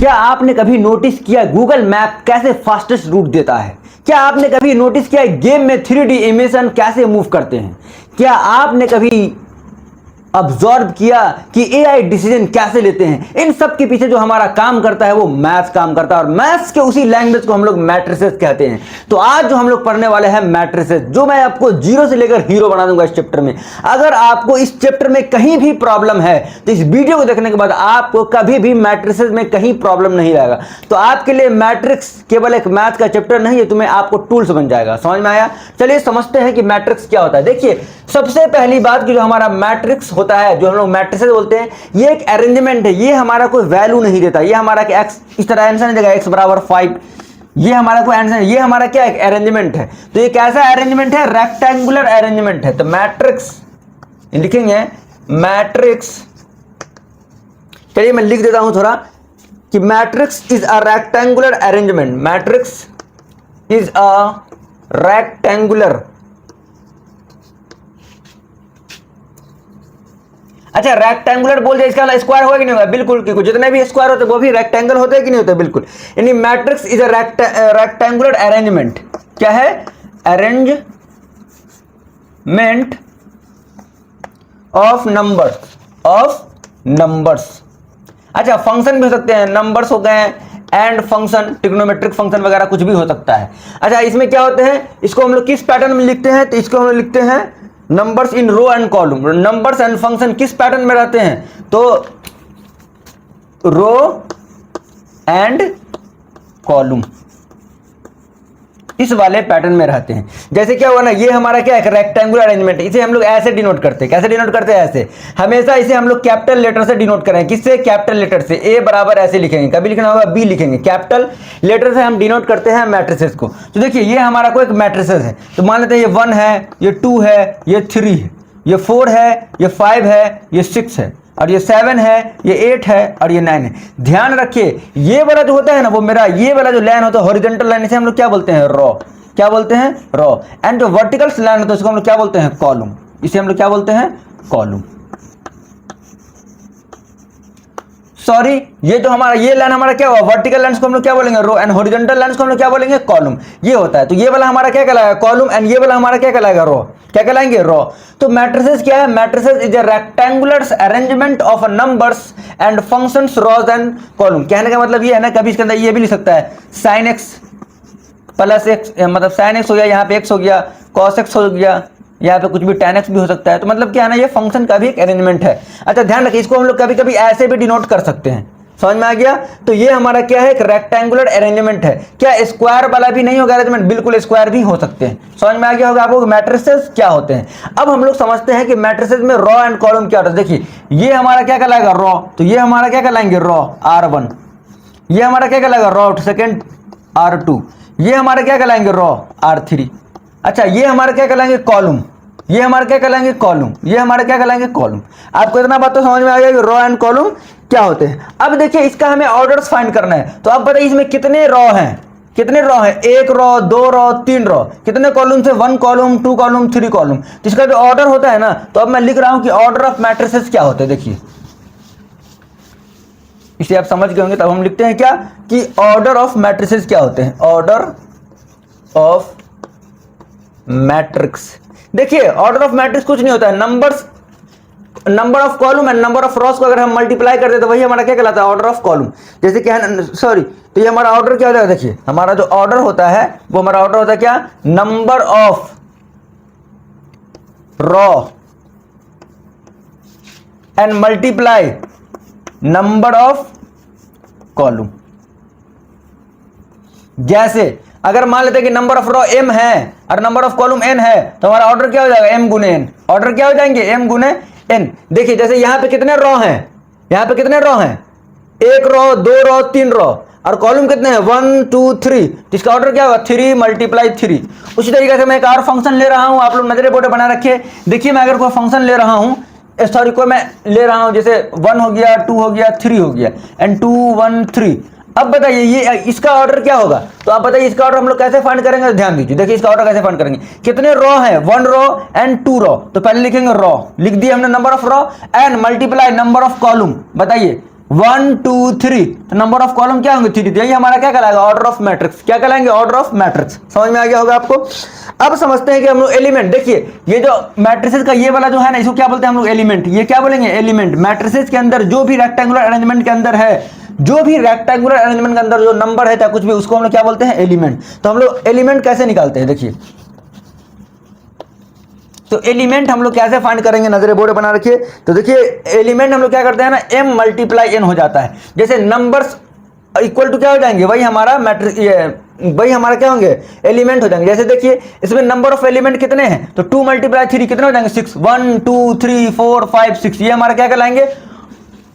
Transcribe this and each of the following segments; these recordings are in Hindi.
क्या आपने कभी नोटिस किया गूगल मैप कैसे फास्टेस्ट रूट देता है? क्या आपने कभी नोटिस किया गेम में 3D एनिमेशन कैसे मूव करते हैं? क्या आपने कभी ऑब्जर्व किया कि एआई डिसीजन कैसे लेते हैं? इन सब के पीछे जो हमारा काम करता है वो मैथ्स काम करता है, और मैथ्स के उसी लैंग्वेज को हम लोग मैट्रिसेस कहते हैं। तो आज जो हम लोग पढ़ने वाले हैं मैट्रिसेस, जो मैं आपको जीरो से लेकर हीरो बना दूंगा इस चैप्टर में। अगर आपको इस चैप्टर में कहीं भी प्रॉब्लम है तो इस वीडियो को देखने के बाद आपको कभी भी मैट्रिसेस में कहीं प्रॉब्लम नहीं आएगा। तो आपके लिए मैट्रिक्स केवल एक मैथ का चैप्टर नहीं है, तुम्हें आपको टूल्स बन जाएगा। समझ में आया? चलिए समझते हैं कि मैट्रिक्स क्या होता है। देखिए, सबसे पहली बात कि जो हमारा मैट्रिक्स होता है, जो हम लोग मैट्रिसेस बोलते हैं, ये एक अरेंजमेंट है। ये हमारा कोई वैल्यू नहीं देता। ये हमारा कि एक्स इस तरह आंसर नहीं देगा, एक्स बराबर 5, ये हमारा कोई आंसर, ये हमारा क्या एक अरेंजमेंट है। तो ये कैसा अरेंजमेंट है? रेक्टेंगुलर अरेंजमेंट है। तो मैट्रिक्स लिखेंगे मैट्रिक्स, चलिए मैं लिख देता हूं थोड़ा कि matrix is a rectangular arrangement. Matrix is a rectangular, अच्छा रेक्टेंगुलर बोल जाए, इसका स्क्वायर होगा कि नहीं होगा? बिल्कुल, क्योंकि जितने भी स्क्वायर होते हैं वो भी रेक्टेंगल होते हैं कि नहीं होते? बिल्कुल। यानी matrix is a rectangular arrangement. क्या है? Arrangement of numbers. अच्छा, फंक्शन भी हो सकते हैं, नंबर्स हो गए, एंड फंक्शन, ट्रिग्नोमेट्रिक फंक्शन वगैरह कुछ भी हो सकता है। अच्छा, इसमें क्या होते हैं, इसको हम लोग किस पैटर्न में लिखते हैं? तो इसको हम लोग लिखते हैं numbers in row and column. Numbers and function किस पैटर्न में रहते हैं? तो रो एंड कॉलम, इस वाले पैटर्न में रहते हैं। जैसे क्या हुआ ना, ये हमारा क्या है? रेक्टेंगुलर अरेंजमेंट है। इसे हम लोग ऐसे डिनोट करते हैं। कैसे डिनोट करते हैं? ऐसे। हमेशा इसे हम लोग कैपिटल लेटर से डिनोट करें। किससे? कैपिटल लेटर से। ए बराबर ऐसे लिखेंगे, कभी लिखना होगा बी लिखेंगे, कैपिटल लेटर से हम डिनोट करते हैं मैट्रिसेस को। तो देखिए, ये हमारा कोई एक मैट्रिसेस है। तो मान लेते हैं ये 1 है, ये 2 है, ये 3 है, ये 4 है, ये 5 है, ये 6 है, और ये 7 है, ये 8 है, और ये 9 है। ध्यान रखिए, ये वाला जो होता है ना, वो मेरा ये वाला जो लाइन होता है हॉरिजॉन्टल लाइन, इसे हम लोग क्या बोलते हैं? रॉ। क्या बोलते हैं? रॉ। एंड जो वर्टिकल लाइन होता है उसको हम लोग क्या बोलते हैं? कॉलम। इसे हम लोग क्या बोलते हैं? कॉलम। सॉरी, ये जो हमारा ये लाइन हमारा क्या हुआ? वर्टिकल लाइन को हम लोग क्या बोलेंगे? रो, एंड हॉरिजॉन्टल लाइन को हम लोग क्या बोलेंगे? कॉलम। ये होता है। तो ये वाला हमारा क्या कहलाएगा? कॉलम, एंड ये वाला हमारा क्या कहलाएगा? रो। क्या कहलाएंगे? रो। तो मैट्रिसेस क्या है? Matrices is a rectangular arrangement of numbers and functions, rows and column. कहने का मतलब ये है ना, कभी इसके अंदर ये भी लिख सकता है साइन एक्स प्लस एक्स, मतलब साइन एक्स हो गया, यहाँ पे एक्स हो गया, कॉस एक्स हो गया, यहाँ पे कुछ भी tan x भी हो सकता है। तो मतलब क्या है ना, ये फंक्शन का भी एक अरेंजमेंट है। अच्छा, ध्यान रखिए, इसको हम लोग कभी कभी ऐसे भी डिनोट कर सकते हैं। समझ में आ गया? तो ये हमारा क्या है? एक रेक्टेंगुलर अरेंजमेंट है। क्या स्क्वायर वाला भी नहीं होगा अरेंजमेंट? बिल्कुल, स्क्वायर भी हो सकते हैं। समझ में आ गया होगा आपको मैट्रिसेस क्या होते हैं। अब हम लोग समझते हैं कि मैट्रिसेस में रॉ एंड कॉलम क्या होता है। देखिए, ये हमारा क्या कहलाएगा? रॉ। तो ये हमारा क्या कहलाएंगे? Raw R1। ये हमारा क्या कहलाएगा? Raw second R2। ये हमारा क्या कहलाएंगे? Raw R3। अच्छा, ये हमारा क्या कहलाएंगे? कॉलम। ये हमारा क्या कहलाएंगे? कॉलम। ये हमारा क्या कहलाएंगे? कॉलम। आपको इतना बात तो समझ में आ गया कि रो एंड कॉलम क्या होते हैं। अब देखिए, इसका हमें ऑर्डर्स फाइंड करना है। तो अब बताइए, इसमें कितने रो हैं? कितने रो हैं? 1 रो, 2 रो, 3 रो। कितने कॉलम से? 1 कॉलम, 2 कॉलम, 3 कॉलम। तो इसका जो ऑर्डर होता है ना, तो अब मैं लिख रहा हूं कि ऑर्डर ऑफ मैट्रिसेस क्या होते हैं। देखिए, इसे आप समझ गए होंगे। तब हम लिखते हैं क्या कि ऑर्डर ऑफ मैट्रिसेस क्या होते हैं? Order of matrix. देखिए, ऑर्डर ऑफ मैट्रिक्स कुछ नहीं होता है, numbers, number of column and number of Ross को अगर हम मल्टीप्लाई कर दे तो वही हमारा क्या कहलाता है? Order of column. जैसे क्या है, सॉरी, तो ये हमारा ऑर्डर क्या होता है? देखिए, हमारा जो ऑर्डर होता है वो हमारा ऑर्डर होता है क्या? Number of raw and multiply number of column. जैसे अगर मान लेते हैं कि नंबर ऑफ रो m है और नंबर ऑफ कॉलम n है, तो हमारा ऑर्डर क्या हो जाएगा? m गुने n। ऑर्डर क्या हो जाएंगे? m गुने n। देखिए, जैसे यहां पे कितने रो हैं? यहां पे कितने रो हैं? 1 रो, 2 रो, 3 रो, और कॉलम कितने हैं? 1 2 3। इसका ऑर्डर क्या होगा? 3 × 3। उसी तरीके से मैं एक और फंक्शन ले रहा हूं, आप लोग नजरे बोर्ड बना रखिए। देखिए, मैं अगर कोई फंक्शन ले रहा हूं, सॉरी, कोई मैं ले रहा हूं, जैसे 1 हो गया, 2 हो गया, 3 हो गया, एंड 2 1 3। अब बताइए, ये इसका ऑर्डर क्या होगा? तो आप बताइए, इसका ऑर्डर हम लोग कैसे फाइंड करेंगे? ध्यान दीजिए। देखिए, इसका ऑर्डर कैसे फाइंड करेंगे? कितने रो हैं? 1 रो एंड 2 रो। तो पहले लिखेंगे रॉ, लिख दिया हमने number of row, and multiply number of column. बताइए, 1 2 3, तो नंबर ऑफ कॉलम क्या होंगे 3, तो यही हमारा क्या कहलाएगा ऑर्डर ऑफ मैट्रिक्स। क्या कहलाएंगे ऑर्डर ऑफ मैट्रिक्स। समझ में आ गया होगा आपको। अब समझते हैं कि हम लोग एलिमेंट, देखिए ये जो मैट्रिसेस का ये वाला जो है ना, इसको क्या बोलते हैं हम लोग एलिमेंट। ये क्या बोलेंगे एलिमेंट। मैट्रिसेस के अंदर जो भी रेक्टेंगुलर अरेंजमेंट के अंदर है, जो भी रेक्टेंगुलर अरेंजमेंट के अंदर जो नंबर है चाहे कुछ भी, उसको हम लोग क्या बोलते हैं एलिमेंट। तो हम लोग एलिमेंट कैसे निकालते हैं देखिए, तो एलिमेंट हम लोग कैसे फाइंड करेंगे, नजरे बोर्ड बना रखिए। तो देखिए एलिमेंट हम लोग क्या करते हैं ना, m मल्टीप्लाई n हो जाता है। जैसे नंबर्स इक्वल टू क्या हो जाएंगे, वही हमारा मैट्रिक्स, वही हमारा क्या होंगे एलिमेंट हो जाएंगे। जैसे देखिए इसमें नंबर ऑफ एलिमेंट कितने हैं, तो 2 × 3 कितने हो जाएंगे 6, 1 2 3 4 5 6, ये हमारा क्या कहलाएंगे,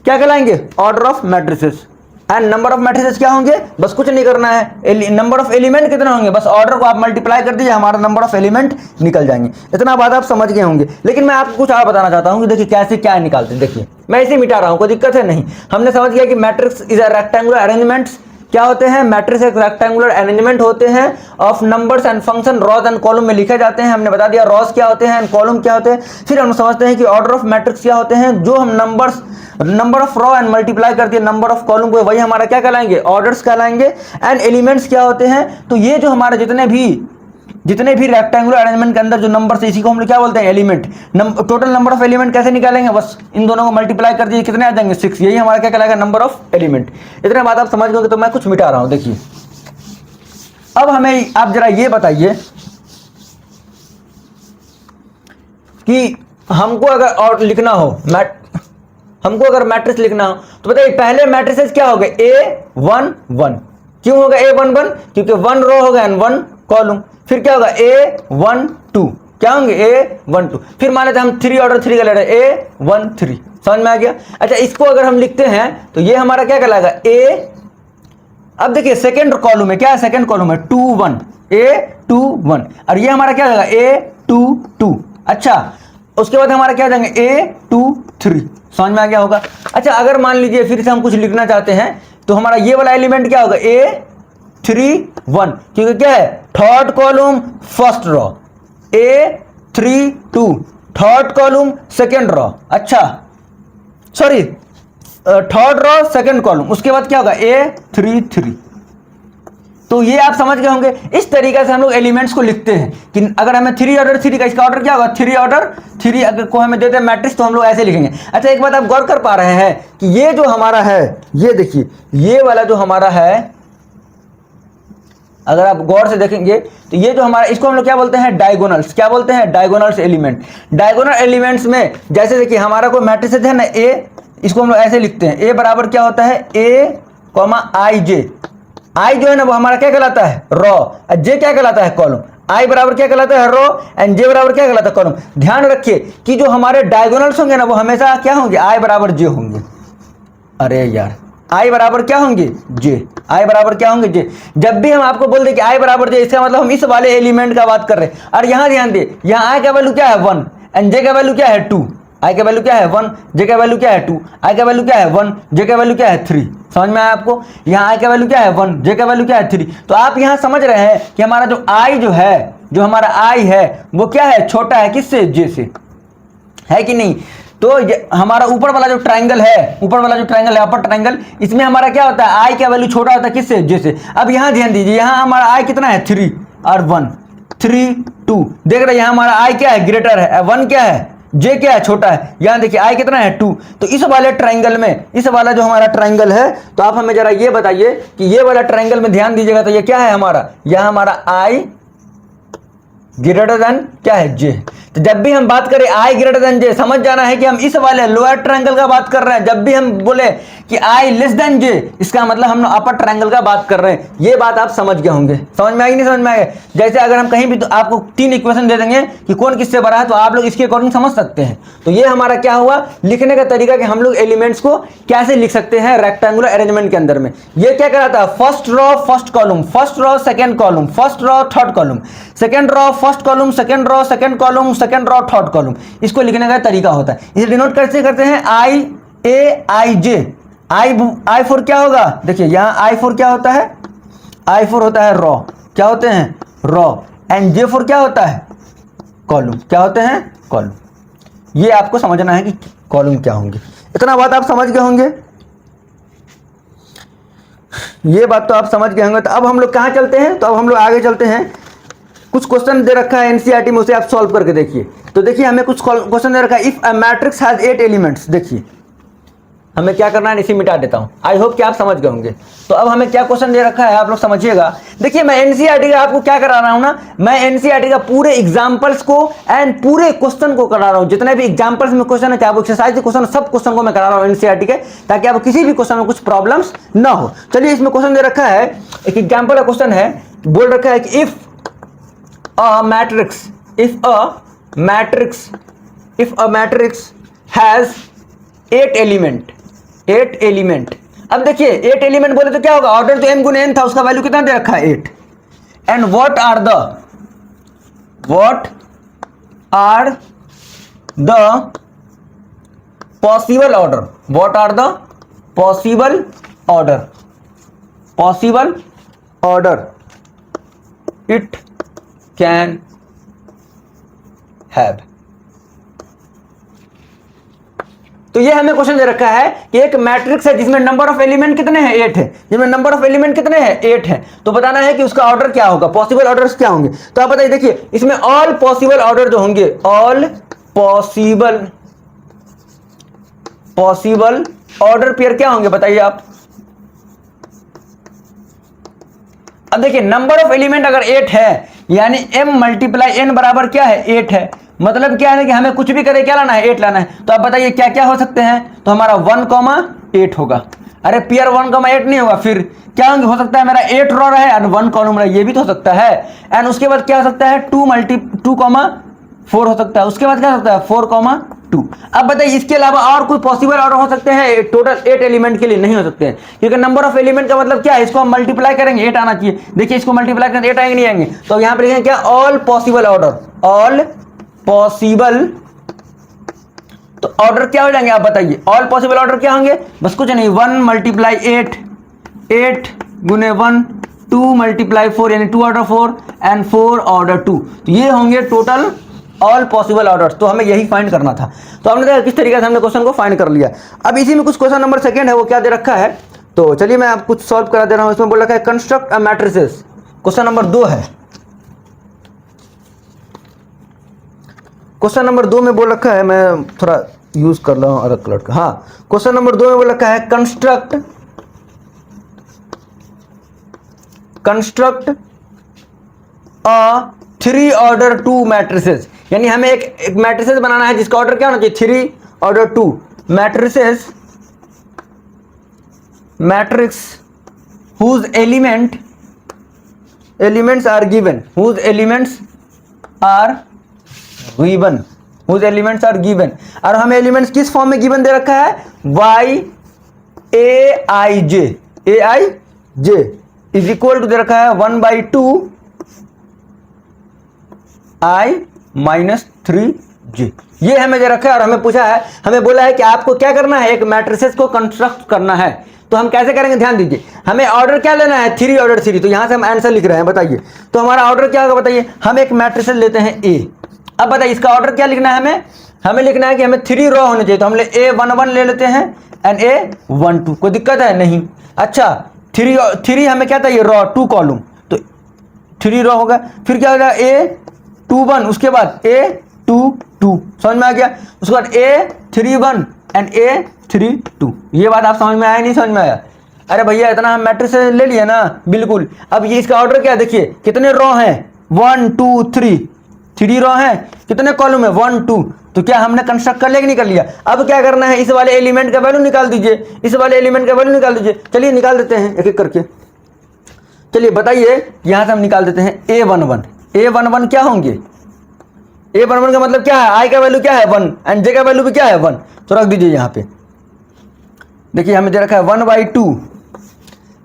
क्या कहलाएंगे order of matrices. And number of matrices क्या होंगे, बस कुछ नहीं करना है, नंबर ऑफ एलिमेंट कितने होंगे, बस ऑर्डर को आप मल्टीप्लाई कर दीजिए, हमारा नंबर ऑफ एलिमेंट निकल जाएंगे। इतना बात आप समझ गए होंगे। लेकिन मैं आपको कुछ और बताना चाहता हूं कि देखिए कैसे क्या निकालते हैं। देखिए मैं इसे मिटा रहा हूं, कोई दिक्कत है नहीं। हमने समझ गया कि matrix is a rectangular arrangements. क्या होते हैं मैट्रिक्स, एक रेक्टेंगुलर अरेंजमेंट होते हैं of numbers and function, rows and column में लिखे जाते हैं। हमने बता दिया रॉज क्या होते हैं एंड कॉलम क्या होते हैं। फिर हम समझते हैं कि ऑर्डर ऑफ मैट्रिक्स क्या होते हैं, जो हम numbers, number of raw and multiply कर दिए नंबर ऑफ कॉलम को, वही हमारा क्या कहलाएंगे ऑर्डर्स कहलाएंगे। एंड एलिमेंट्स क्या होते हैं, तो ये जो हमारे जितने भी रेक्टेंगुलर अरेंजमेंट के अंदर जो नंबर है, इसी को हम लोग क्या बोलते हैं element. Total number of element कैसे निकालेंगे, बस इन दोनों को मल्टीप्लाई कर दीजिए, कितने आ जाएंगे 6, यही हमारा क्या कहलाएगा नंबर ऑफ एलिमेंट। इतने बात आप समझ गए, तो मैं कुछ मिटा रहा हूं। देखिए अब हमें आप जरा ये बताइए कि हमको अगर और लिखना हो, हमको अगर मैट्रिक्स लिखना हो, तो बताइए पहले मैट्रिसेस क्या हो गए A1 1। क्यों होगा A1 1, क्योंकि 1 रो होगा एंड 1 कॉलम। फिर क्या होगा A1 2, क्या होंगे A1 2। फिर मान लेते हैं हम 3 ऑर्डर 3 का ले रहे हैं A1 3। समझ में आ गया। अच्छा इसको अगर हम लिखते हैं तो ये हमारा क्या कहलाएगा A। अब देखिए सेकेंड कॉलम में क्या है, सेकेंड कॉलम है 2 1, A2 1, और ये हमारा क्या होगा A2 2। अच्छा उसके बाद हमारा क्या जाएंगे A2 3। समझ में आ गया होगा। अच्छा अगर मान लीजिए फिर से हम कुछ लिखना चाहते हैं, तो हमारा ये वाला एलिमेंट क्या होगा A3 1, क्योंकि क्या है third column first row, A3 2 third column second row. अच्छा sorry third row second column, उसके बाद क्या होगा A3 3। तो ये आप समझ गए होंगे। इस तरीके से हम लोग एलिमेंट्स को लिखते हैं कि अगर हमें 3 ऑर्डर 3 का, इसका ऑर्डर क्या होगा 3 ऑर्डर 3 अगर को हमें देते हैं मैट्रिक्स, तो हम लोग ऐसे लिखेंगे। अच्छा एक बात आप गौर कर पा रहे हैं कि ये जो हमारा है, ये देखिए ये वाला जो हमारा है, अगर आप गौर से देखेंगे तो ये जो हमारा, इसको हम लोग क्या बोलते हैं डायगोनल्स। क्या बोलते हैं डायगोनल्स एलिमेंट। डायगोनल एलिमेंट्स में जैसे देखिए हमारा कोई मैट्रिक्स है ना A, इसको हम लोग ऐसे लिखते हैं A बराबर क्या होता है A, I जो है ना वो हमारा क्या कहलाता है रॉ, J क्या कहलाता है कॉलम। I बराबर क्या कहलाता है रॉ एंड J बराबर क्या कहलाता है कॉलम। ध्यान रखिए कि जो हमारे डायगोनल्स होंगे ना वो हमेशा क्या होंगे I बराबर J होंगे। अरे यार I बराबर क्या होंगे J, I बराबर क्या होंगे J। जब भी हम आपको बोल दें कि I बराबर J, इसका मतलब हम इस वाले एलिमेंट का बात कर रहे हैं। और यहाँ ध्यान दे, यहाँ I का वैल्यू क्या है 1 एंड J का वैल्यू क्या है 2। I का वैल्यू क्या है 1, J का वैल्यू क्या है 2, I का वैल्यू क्या है 1, J का वैल्यू क्या है 3। समझ में आया आपको। यहाँ I का वैल्यू क्या है 1, J का वैल्यू क्या है 3। तो आप यहाँ समझ रहे हैं कि हमारा जो I जो है, जो हमारा I है वो क्या है छोटा है किससे J से, है कि नहीं। तो हमारा ऊपर वाला जो ट्रायंगल है, ऊपर वाला जो ट्रायंगल है अपर ट्रायंगल, इसमें हमारा क्या होता है I का वैल्यू छोटा होता है किससे J से। अब यहाँ ध्यान दीजिए, यहाँ हमारा I कितना है 3 और 1 3 2, देख रहे हैं यहाँ हमारा I क्या है ग्रेटर है, 1 क्या है J क्या है छोटा है। यहाँ देखिए I कितना है 2। तो इस वाले ट्रायंगल में, इस वाला जो हमारा ट्रायंगल है, तो आप हमें जरा ये बताइए कि ये वाला ट्रायंगल में ध्यान दीजिएगा तो ये क्या है हमारा, यह हमारा I ग्रेटर देन क्या है J। तो जब भी हम बात करें I ग्रेटर देन J, समझ जाना है कि हम इस वाले लोअर ट्रायंगल का बात कर रहे हैं। जब भी हम बोले कि I लेस देन J, इसका मतलब हम अपर ट्रायंगल का बात कर रहे हैं। ये बात आप समझ गए होंगे। समझ में आई नहीं समझ में आए। जैसे अगर हम कहीं भी तो आपको 3 इक्वेशन दे देंगे कि कौन किससे बड़ा है, तो आप लोग इसके अकॉर्डिंग समझ सकते हैं। तो ये हमारा क्या हुआ लिखने का तरीका कि हम लोग एलिमेंट्स को कैसे लिख सकते हैं रेक्टेंगुलर अरेंजमेंट के अंदर में। ये क्या कहलाता है first raw first column, first raw second column, first raw third column, second raw first column, second raw second column, second raw third column. इसको लिखने का तरीका होता है। इसे डिनोट कैसे करते हैं I फॉर क्या होगा, देखिए यहाँ I फॉर क्या होता है, I फॉर होता है रॉ, क्या होते हैं रॉ, एंड J फॉर क्या होता है कॉलम, क्या होते हैं कॉलम। ये आपको समझना है कि कॉलम क्या होंगे। इतना बात आप समझ गए होंगे। ये बात तो आप समझ गए होंगे। तो अब हम लोग कहाँ चलते हैं, तो अब हम लोग आगे चलते हैं। कुछ क्वेश्चन दे रखा है एनसीईआरटी में, उसे आप सॉल्व करके देखिए। तो देखिए हमें कुछ क्वेश्चन दे रखा है, if a matrix has 8 elements. देखिए हमें क्या करना है, इसी मिटा देता हूं। आई होप कि आप समझ गए होंगे। तो अब हमें क्या क्वेश्चन दे रखा है आप लोग समझिएगा। देखिए मैं एनसीईआरटी का आपको क्या करा रहा हूं ना, मैं एनसीईआरटी का पूरे एग्जांपल्स को एंड पूरे क्वेश्चन को करा रहा हूं। जितने भी एग्जांपल्स में क्वेश्चन है, चाहे वो एक्सरसाइज के क्वेश्चन, सब क्वेश्चन को मैं करा रहा हूं एनसीईआरटी के, ताकि आपको किसी भी क्वेश्चन में कुछ प्रॉब्लम्स ना हो। चलिए इसमें क्वेश्चन दे रखा है, एक एग्जाम्पल का क्वेश्चन है, बोल रखा है कि if a matrix has 8 element. अब देखिए 8 एलिमेंट बोले तो क्या होगा, ऑर्डर तो m गुने n था, उसका वैल्यू कितना दे रखा है 8। And what are the possible order it can have. तो ये हमें क्वेश्चन दे रखा है कि एक मैट्रिक्स है जिसमें नंबर ऑफ एलिमेंट कितने हैं, 8 है। जिसमें नंबर ऑफ एलिमेंट कितने हैं, 8 है। तो बताना है कि उसका ऑर्डर क्या होगा, पॉसिबल ऑर्डर्स क्या होंगे। तो आप बताइए, देखिए इसमें ऑल पॉसिबल ऑर्डर जो होंगे, ऑल पॉसिबल ऑर्डर पेयर क्या होंगे, बताइए आप। अब देखिए नंबर ऑफ एलिमेंट अगर 8 है, यानी m मल्टीप्लाई n बराबर क्या है, 8 है। मतलब क्या है कि हमें कुछ भी करे क्या लाना है, 8 लाना है। तो आप बताइए क्या क्या हो सकते हैं, तो हमारा 1,8 होगा। अरे पेयर 1,8 नहीं होगा, फिर क्या हो सकता है, मेरा 8 रो रहा है और 1 कॉलम रहा है, ये भी तो हो सकता है। एंड उसके बाद क्या हो सकता है, 2,4 हो सकता है। उसके बाद क्या हो सकता है, 4,2। अब बताइए इसके अलावा और कोई पॉसिबल ऑर्डर हो सकते हैं टोटल 8 एलिमेंट के लिए, नहीं हो सकते हैं, क्योंकि नंबर ऑफ एलिमेंट का मतलब क्या है, इसको हम मल्टीप्लाई करेंगे 8 आना चाहिए। देखिए इसको मल्टीप्लाई करेंगे 8 आएंगे, नहीं आएंगे। तो यहां पर लिखेंगे क्या, all possible order, all possible. तो ऑर्डर क्या हो जाएंगे आप बताइए, ऑल पॉसिबल ऑर्डर क्या होंगे, बस कुछ नहीं, 1 मल्टीप्लाई 8 गुने 1, 2 मल्टीप्लाई 4 यानी 2 ऑर्डर 4 एंड 4 ऑर्डर 2। तो ये होंगे टोटल ऑल पॉसिबल ऑर्डर्स। तो हमें यही फाइंड करना था। तो हमने देखा किस तरीके से हमने क्वेश्चन को फाइंड कर लिया। अब इसी में कुछ क्वेश्चन नंबर सेकंड है, वो क्या दे रखा है, तो चलिए मैं आप कुछ सॉल्व करा दे रहा हूं। इसमें बोल रखा है construct a matrices, question number 2 है। क्वेश्चन नंबर 2 में बोल रखा है, मैं थोड़ा यूज कर रहा हूं अलग कलर का। हाँ, क्वेश्चन नंबर 2 में बोल रखा है कंस्ट्रक्ट अ 3 ऑर्डर 2 मैट्रिसेस। यानी हमें एक मैट्रिसेस बनाना है जिसका ऑर्डर क्या होना चाहिए, 3 order 2 matrix whose elements are given, whose elements are given. और हमें एलिमेंट्स किस फॉर्म में गिवन दे रखा है, aij इज इक्वल टू दे रखा है 1/2 i माइनस 3j। ये हमें दे रखा है और हमें पूछा है, हमें बोला है कि आपको क्या करना है, एक मैट्रिसेस को कंस्ट्रक्ट करना है। तो हम कैसे करेंगे, ध्यान दीजिए। हमें ऑर्डर क्या लेना है, 3 ऑर्डर 3। तो यहां से हम आंसर लिख रहे हैं, बताइए। तो हमारा ऑर्डर क्या होगा बताइए, हम एक मैट्रिसेस लेते हैं A। अब बताइए इसका ऑर्डर क्या लिखना है, हमें लिखना है कि हमें 3 रो होने चाहिए। तो हम A11 ले लेते हैं एंड A12। कोई दिक्कत है नहीं। अच्छा 3 हमें क्या चाहिए, रो 2 कॉलम, तो 3 रो होगा। फिर क्या होगा, A21, उसके बाद A22, समझ में आ गया। उसके बाद A31 एंड A32। ये बात आप समझ में आया, नहीं समझ में आया। अरे भैया इतना हम मैट्रिक्स ले लिया ना, बिल्कुल। अब ये इसका ऑर्डर क्या है, देखिए कितने रो हैं, 1 2 3 रो हैं, कितने कॉलम है, 1 2। तो क्या हमने कंस्ट्रक्ट कर लिया कि नहीं कर लिया। अब क्या करना है, इस वाले एलिमेंट का वैल्यू निकाल दीजिए, इस वाले एलिमेंट का वैल्यू निकाल दीजिए। चलिए निकाल देते हैं एक एक करके। चलिए बताइए, यहां से हम निकाल देते हैं A11 क्या होंगे, A11 का मतलब क्या है, I का वैल्यू क्या है 1 एंड J का वैल्यू भी क्या है 1। तो रख दीजिए यहां पे। देखिए हमें दे रखा है 1/2,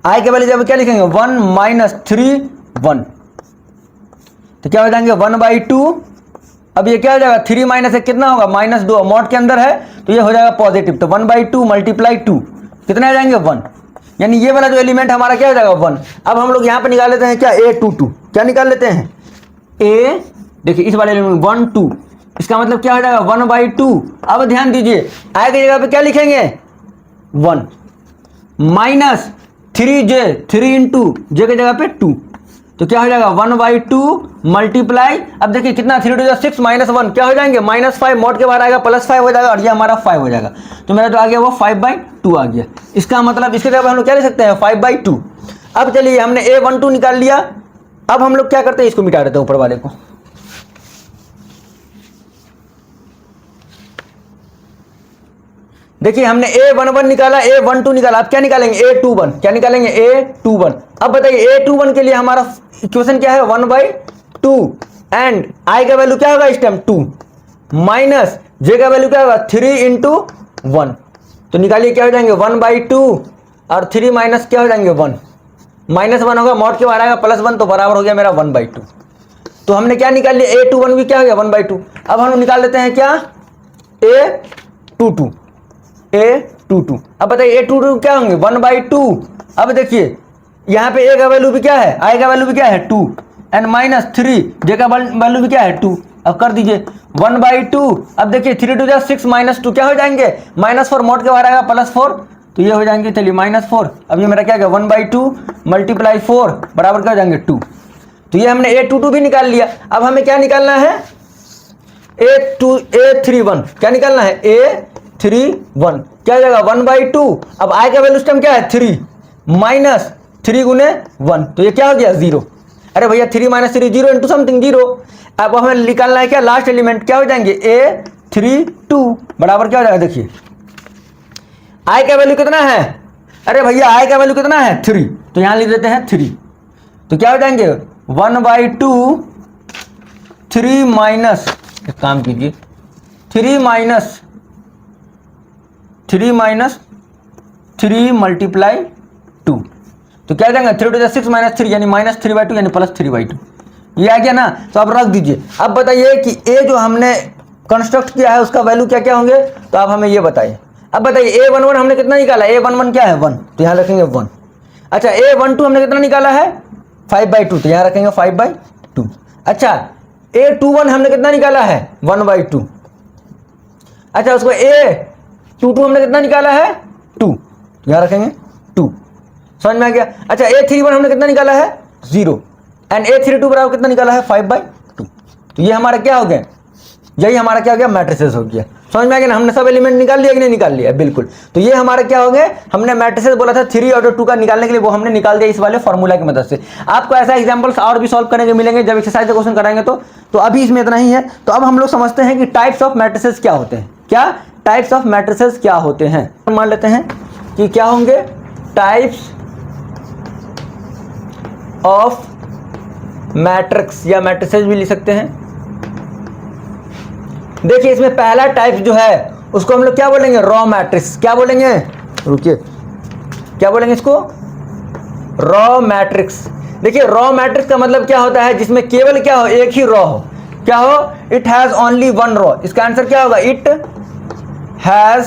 I के वैल्यू जब क्या लिखेंगे, 1 माइनस 3 1। तो क्या हो जाएंगे 1/2। अब ये क्या हो जाएगा, 3 माइनस 1 कितना होगा, -2। मॉड के अंदर है तो ये हो जाएगा पॉजिटिव। तो 1/2 मल्टीप्लाई 2 कितने आ जाएंगे 1। यानी ये वाला जो एलिमेंट हमारा क्या हो जाएगा 1। अब हम लोग यहाँ पे निकाल लेते हैं क्या, A22 क्या निकाल लेते हैं, देखिए इस वाले एलिमेंट 1 2, इसका मतलब क्या हो जाएगा 1/2। अब ध्यान दीजिए, I की जगह पे क्या लिखेंगे 1 माइनस 3j, 3 इंटू जे की जगह पे 2, तो क्या हो जाएगा 1/2 मल्टीप्लाई, अब देखिए कितना 3 टू 6 -1 क्या हो जाएंगे -5, मॉड के बाहर आएगा +5 हो जाएगा और ये हमारा 5 हो जाएगा, तो मेरा जो आ गया वो 5/2 आ गया। इसका मतलब इसके जगह हम लोग क्या ले सकते हैं 5/2। अब चलिए हमने A12 निकाल लिया, अब हम लोग क्या करते हैं इसको मिटा देते हैं ऊपर वाले को। देखिए हमने A11 निकाला, A12 निकाला, अब क्या निकालेंगे A21, क्या निकालेंगे A21। अब बताइए A21 के लिए हमारा इक्वेशन क्या है 1/2 एंड I का वैल्यू क्या होगा इस टाइम 2 माइनस J का वैल्यू क्या होगा 3 इंटू 1, तो निकालिए क्या हो जाएंगे 1/2 और 3 माइनस क्या हो जाएंगे 1, -1 होगा, मॉड के बाहर आएगा +1 तो बराबर हो गया मेरा 1/2। तो हमने क्या निकाल लिया A21 भी क्या हो गया 1/2। अब हम निकाल लेते हैं क्या A22, अब बताइए A22 क्या होंगे 1/2। अब देखिए यहाँ पे A का वैल्यू भी क्या है, I का वैल्यू भी क्या है 2 एंड -3, J का वैल्यू भी क्या है 2, अब कर दीजिए 1/2। अब देखिए 3 टू 6 -2 क्या हो जाएंगे -4, मोड के बाहर आएगा +4 तो ये हो जाएंगे चलिए -4। अब ये मेरा क्या गया 1/2 मल्टीप्लाई 4 बराबर क्या हो जाएंगे 2, तो ये हमने A22 भी निकाल लिया। अब हमें क्या निकालना है A31, क्या निकालना है A31, क्या हो जाएगा 1/2। अब I का वैल्यू इस टाइम क्या है 3 -3 गुने 1, तो ये क्या हो गया 0। अरे भैया 3 - 3 0 इंटू समथिंग 0। अब हमें निकालना है क्या लास्ट एलिमेंट, क्या हो जाएंगे A32 बराबर क्या हो जाएगा, देखिए I का वैल्यू कितना है, अरे भैया I का वैल्यू कितना है 3, तो यहां लिख देते हैं 3, तो क्या हो जाएंगे 1/2 3 माइनस, एक काम कीजिए 3 मल्टीप्लाई 2, तो क्या जाएगा 3 टू 6 -3 यानी -3/2 यानी +3/2, ये आ गया ना। तो अब रख दीजिए। अब बताइए कि A जो हमने कंस्ट्रक्ट किया है उसका वैल्यू क्या क्या होंगे, तो आप हमें ये बताइए। अब बताइए A11 हमने कितना निकाला, A11 क्या है 1, तो यहाँ रखेंगे 1। अच्छा A12 हमने कितना निकाला है 5/2, तो यहाँ रखेंगे 5/2। अच्छा A21 हमने कितना निकाला है 1/2। अच्छा उसको A22 हमने कितना निकाला है 2, तो यहाँ रखेंगे 2, समझ में आ गया। अच्छा A31 हमने कितना निकाला है 0 एंड A32 बराबर कितना निकाला है 5/2, तो ये हमारा क्या हो गया, यही हमारा क्या हो गया मैट्रिसेस हो गया। समझ में आ गया ना, हमने सब एलिमेंट निकाल लिया कि नहीं निकाल लिया, बिल्कुल। तो ये हमारे क्या हो गए, हमने मैट्रिसेस बोला था 3 और 2 का निकालने के लिए, वो हमने निकाल दिया इस वाले फॉर्मूला की मदद से। आपको ऐसा एग्जांपल्स और भी सॉल्व करने के मिलेंगे जब एक्सरसाइज का क्वेश्चन कराएंगे तो अभी इसमें इतना ही है। तो अब हम लोग समझते हैं कि टाइप्स ऑफ मैट्रिसेस क्या होते हैं, क्या टाइप्स ऑफ मैट्रिसेस क्या होते हैं। मान लेते हैं कि क्या होंगे टाइप्स ऑफ मैट्रिक्स या मैट्रिसेस भी लिख सकते हैं। देखिए इसमें पहला टाइप जो है उसको हम लोग क्या बोलेंगे रॉ मैट्रिक्स, क्या बोलेंगे, रुकिए क्या बोलेंगे इसको, रॉ मैट्रिक्स। देखिए रॉ मैट्रिक्स का मतलब क्या होता है, जिसमें केवल क्या हो एक ही रॉ हो, क्या हो it has only one raw. इसका आंसर क्या होगा, it has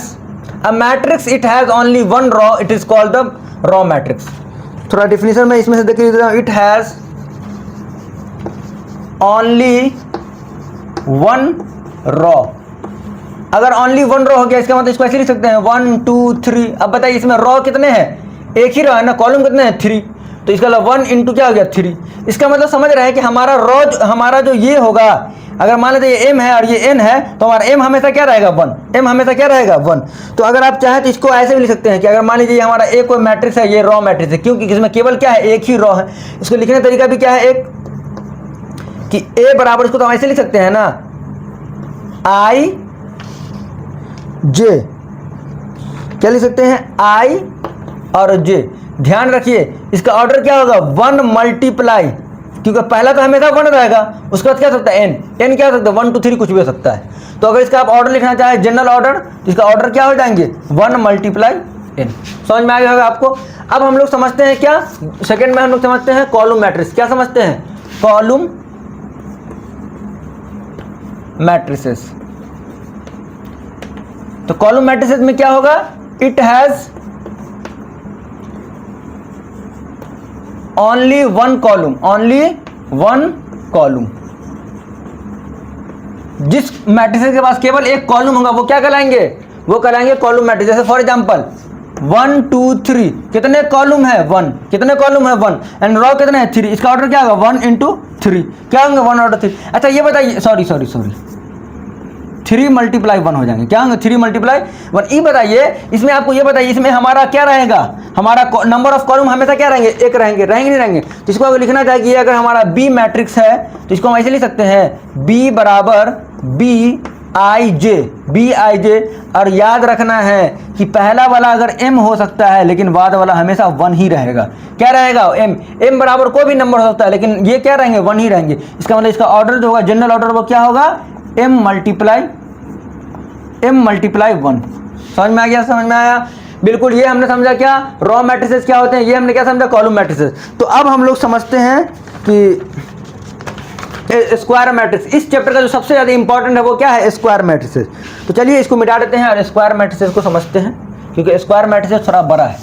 a matrix it has only one raw, it is called the raw matrix. थोड़ा डेफिनेशन में इसमें से देखिए, it has only one raw. अगर ओनली वन रॉ हो गया इसका मतलब इसको ऐसे लिख सकते हैं 1 2 3। अब बताइए इसमें रॉ कितने हैं, एक ही रॉ है ना, कॉलम कितने हैं 3, तो इसका मतलब 1 इंटू क्या हो गया 3। इसका मतलब समझ रहे हैं कि हमारा रॉ हमारा जो ये होगा, अगर मान लेते ये m है और ये n है तो हमारा m हमेशा क्या रहेगा 1, m हमेशा क्या रहेगा 1। तो अगर आप चाहें तो इसको ऐसे भी लिख सकते हैं कि अगर मान लीजिए हमारा एक कोई मैट्रिक्स है, ये रॉ मैट्रिक्स है, क्योंकि इसमें केवल क्या है एक ही रॉ है। इसको लिखने का तरीका भी क्या है एक कि a बराबर, इसको तो हम ऐसे लिख सकते हैं ना i j, क्या लिख सकते हैं i और j। ध्यान रखिए इसका ऑर्डर क्या होगा 1 मल्टीप्लाई, क्योंकि पहला तो हमेशा 1 रहेगा, उसके बाद क्या हो सकता है n क्या हो सकता है 1 2 3 कुछ भी हो सकता है। तो अगर इसका आप ऑर्डर लिखना चाहे जनरल ऑर्डर, तो इसका ऑर्डर क्या हो जाएंगे 1 मल्टीप्लाई n। समझ में आ गया होगा आपको। अब हम लोग समझते हैं क्या, सेकंड में हम लोग समझते हैं कॉलम मैट्रिक्स। क्या समझते हैं, कॉलम मैट्रिसेस। तो कॉलम मैट्रिसेस में क्या होगा, it has only one column, only one column. जिस मैट्रिसेस के पास केवल एक कॉलम होगा वो क्या कहलाएंगे, वो कहलाएंगे कॉलम मैट्रिक्स। जैसे फॉर एग्जांपल 1 2 3, कितने कॉलम है 1, कितने कॉलम है 1, एंड रो कितने हैं 3, इसका ऑर्डर क्या होगा 1 into 3, क्या होंगे 1 ऑर्डर 3। अच्छा ये बताइए, सॉरी 3 मल्टीप्लाई 1 हो जाएंगे, क्या होंगे 3 मल्टीप्लाई 1। ये बताइए, इसमें आपको ये बताइए, इसमें हमारा क्या रहेगा, हमारा नंबर ऑफ कॉलम हमेशा क्या रहेंगे, एक रहेंगे, नहीं रहेंगे। तो इसको अगर लिखना चाहिए, अगर हमारा बी मैट्रिक्स है तो इसको हम ऐसे लिख सकते हैं, बी बराबर बी आई जे, और याद रखना है कि पहला वाला अगर m हो सकता है लेकिन बाद वाला हमेशा 1 ही रहेगा। क्या रहेगा, m बराबर कोई भी नंबर हो सकता है लेकिन ये क्या रहेंगे 1 ही रहेंगे। इसका मतलब इसका ऑर्डर जो होगा, जनरल ऑर्डर वो क्या होगा, m मल्टीप्लाई 1। समझ में आ गया, समझ में आया, बिल्कुल। ये हमने समझा क्या रॉ मैट्रिसेस क्या होते हैं, ये हमने क्या समझा कॉलम मैट्रिसेस। तो अब हम लोग समझते हैं कि स्क्वायर मैट्रिक्स, इस चैप्टर का जो सबसे ज़्यादा इंपॉर्टेंट है वो क्या है, स्क्वायर मैट्रिसेस। तो चलिए इसको मिटा देते हैं और स्क्वायर मैट्रिसेस को समझते हैं, क्योंकि स्क्वायर मैट्रिसेस थोड़ा बड़ा है।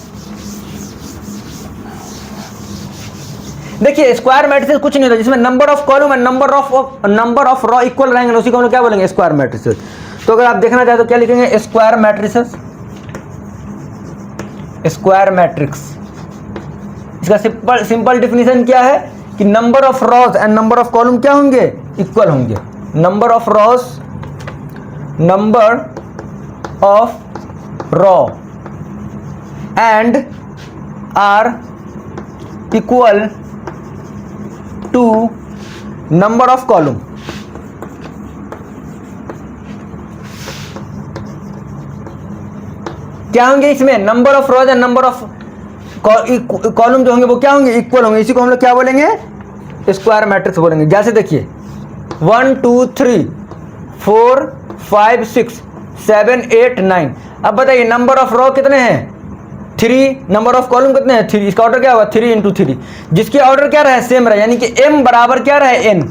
देखिए स्क्वायर मैट्रिसेस कुछ नहीं होता जिसमें number of column and number of row equal रहेंगे, उसी को हम लोग क्या बोलेंगे, स्क्वायर मैट्रिसेस। तो अगर आप देखना चाहे तो क्या लिखेंगे, स्क्वायर मैट्रिसेस, स्क्वायर मैट्रिक्स। इसका सिंपल डिफिनीशन क्या है कि number of rows and number of column क्या होंगे, इक्वल होंगे। Number of rows, number of row and are equal to number of column. क्या होंगे इसमें, number of rows and number of column जो होंगे वो क्या होंगे, इक्वल होंगे। इसी को हम लोग क्या बोलेंगे, स्क्वायर मैट्रिक्स बोलेंगे। जैसे देखिए 1 2 3 4 5 6 7 8 9। अब बताइए नंबर ऑफ रो कितने हैं 3, नंबर ऑफ कॉलम कितने हैं 3, इसका ऑर्डर क्या होगा 3 into 3, जिसके ऑर्डर क्या रहे सेम रहे, यानी कि m बराबर क्या रहे n,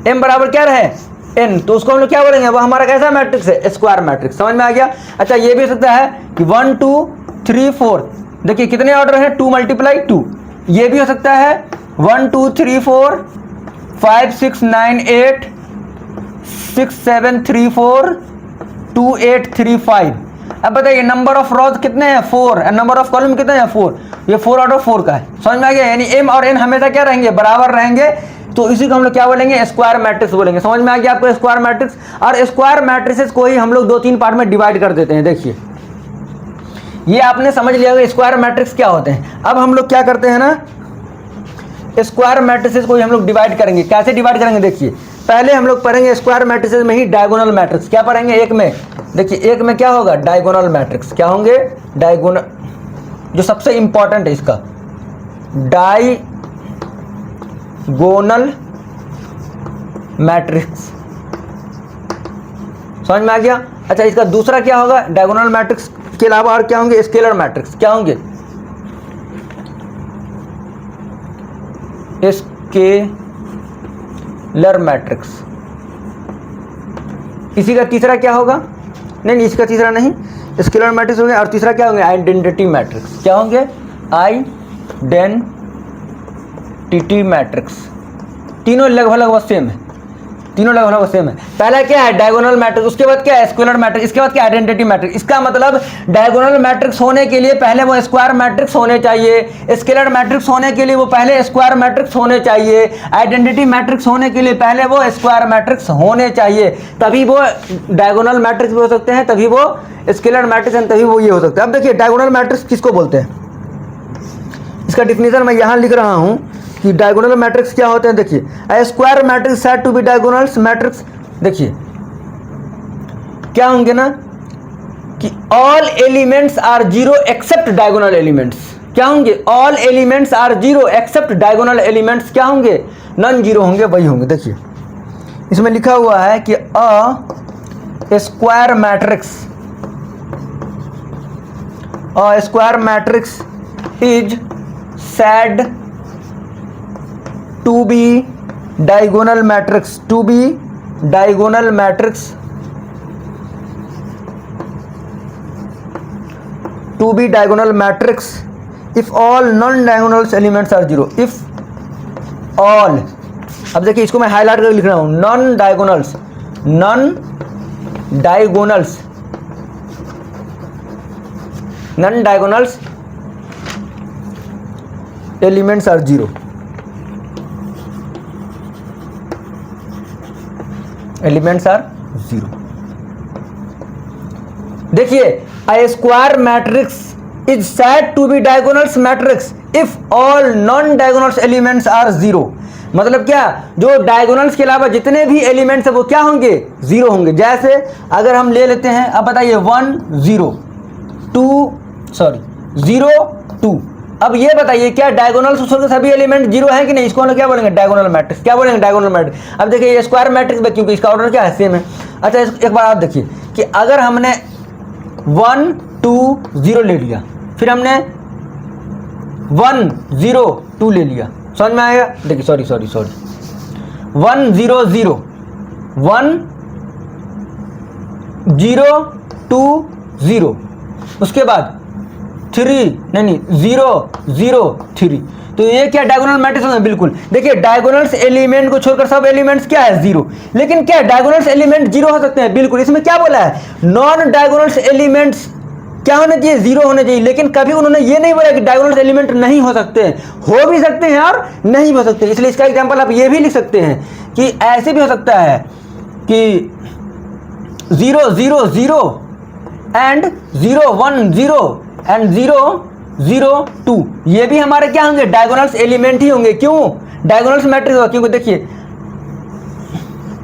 m बराबर क्या रहे n, तो उसको हम लोग क्या बोलेंगे, वो हमारा कैसा मैट्रिक्स है, स्क्वायर मैट्रिक्स। समझ में आ गया। अच्छा ये भी हो सकता है कि 1 2 3 4, देखिए कितने ऑर्डर है 2 मल्टीप्लाई 2। ये भी हो सकता है 1 2 3 4 5 6 9 8 6 7 3 4 2 8 3 5। अब बताइए नंबर ऑफ रोज कितने हैं 4 और नंबर ऑफ कॉलम कितने हैं 4, ये 4 ऑर्डर 4 का है। समझ में आ गया, यानी m और n हमेशा क्या रहेंगे, बराबर रहेंगे। तो इसी को हम लोग क्या बोलेंगे, स्क्वायर मैट्रिक्स बोलेंगे। समझ में आ गया आपको स्क्वायर मैट्रिक्स। और स्क्वायर मैट्रिसेस को ही हम लोग 2-3 पार्ट में डिवाइड कर देते हैं। देखिए ये आपने समझ लिया होगा स्क्वायर मैट्रिक्स क्या होते हैं। अब हम लोग क्या करते हैं ना, स्क्वायर मैट्रिसेस को ही हम लोग डिवाइड करेंगे। कैसे डिवाइड करेंगे, देखिए पहले हम लोग पढ़ेंगे स्क्वायर मैट्रिसेस में ही डायगोनल मैट्रिक्स। क्या पढ़ेंगे, एक में देखिए, एक में क्या होगा डायगोनल मैट्रिक्स। क्या होंगे, डायगोनल, जो सबसे इंपॉर्टेंट है इसका, डायगोनल मैट्रिक्स। समझ में आ गया। अच्छा इसका दूसरा क्या होगा, डायगोनल मैट्रिक्स के अलावा और क्या होंगे, स्केलर मैट्रिक्स। क्या होंगे, स्केलर मैट्रिक्स। इसी का तीसरा क्या होगा, नहीं इसका तीसरा नहीं, स्केलर मैट्रिक्स होंगे। और तीसरा क्या होंगे, आइडेंटिटी मैट्रिक्स। क्या होंगे, आइडेंटिटी मैट्रिक्स। तीनों लगभग सेम है, तीनों लगभग सेम है। पहला क्या है डायगोनल मैट्रिक्स, उसके बाद क्या है स्केलर मैट्रिक्स, इसके बाद क्या आइडेंटिटी मैट्रिक्स। इसका मतलब डायगोनल मैट्रिक्स होने के लिए पहले वो स्क्वायर मैट्रिक्स होने चाहिए, स्केलर मैट्रिक्स होने के लिए वो पहले स्क्वायर मैट्रिक्स होने चाहिए, आइडेंटिटी मैट्रिक्स होने के लिए पहले वो स्क्वायर मैट्रिक्स होने चाहिए, तभी वो डायगोनल मैट्रिक्स भी हो सकते हैं, तभी वो स्केलर मैट्रिक्स हैं, तभी वो ये हो सकता है। अब देखिए डायगोनल मैट्रिक्स किसको बोलते हैं, इसका डिफिनेशन मैं यहाँ लिख रहा हूँ कि डायगोनल मैट्रिक्स क्या होते हैं। देखिए a square matrix said to be diagonals matrix. देखिए क्या होंगे ना कि all elements are zero except diagonal elements. क्या होंगे, all elements are zero except diagonal elements क्या होंगे, नॉन जीरो होंगे, वही होंगे। देखिए इसमें लिखा हुआ है कि a square matrix is said to be diagonal matrix, to be diagonal matrix, to be diagonal matrix if all non-diagonal elements are zero, if all। अब देखिए इसको मैं हाईलाइट करके लिख रहा हूँ, non diagonals non diagonals elements are zero. Elements are zero. देखिए, a square matrix is said to be diagonals matrix if all non-diagonals elements are zero। मतलब क्या, जो डायगोनल्स के अलावा जितने भी एलिमेंट्स है वो क्या होंगे, जीरो होंगे। जैसे अगर हम ले लेते हैं, अब बताइए 1 0 2 0 2। अब ये बताइए क्या डायगोनल्स के सभी एलिमेंट जीरो है कि नहीं, इसको हम क्या बोलेंगे, डायगोनल मैट्रिक्स। क्या बोलेंगे, डायगोनल मैट्रिक्स। अब देखिए ये स्क्वायर मैट्रिक्स में, क्योंकि इसका ऑर्डर क्या है, सेम है। अच्छा एक बार आप देखिए कि अगर हमने 1 2 0 ले लिया, फिर हमने 1 0 2 ले लिया, समझ में आएगा। देखिए सॉरी 1 0 0 1 0 2 0, उसके बाद 3 नहीं 0 0 3। तो ये क्या डायगोनल मैट्रिक्स है, बिल्कुल। देखिए डायगोनल्स एलिमेंट को छोड़कर सब एलिमेंट्स क्या है, जीरो। लेकिन क्या डायगोनल्स एलिमेंट जीरो हो सकते हैं, बिल्कुल। इसमें क्या बोला है, नॉन डायगोनल्स एलिमेंट्स क्या होने चाहिए, जीरो होने चाहिए। लेकिन कभी उन्होंने ये नहीं बोला कि डायगोनल्स एलिमेंट नहीं हो सकते, हो भी सकते हैं और नहीं हो सकते। इसलिए इसका एग्जांपल आप ये भी लिख सकते हैं कि ऐसे भी हो सकता है कि 0 0 0 एंड 0 1 0 एंड 0 0 2, ये भी हमारे क्या होंगे, डायगोनल्स एलिमेंट ही होंगे। क्यों, डायगोनल्स मैट्रिक्स होगा, क्योंकि देखिए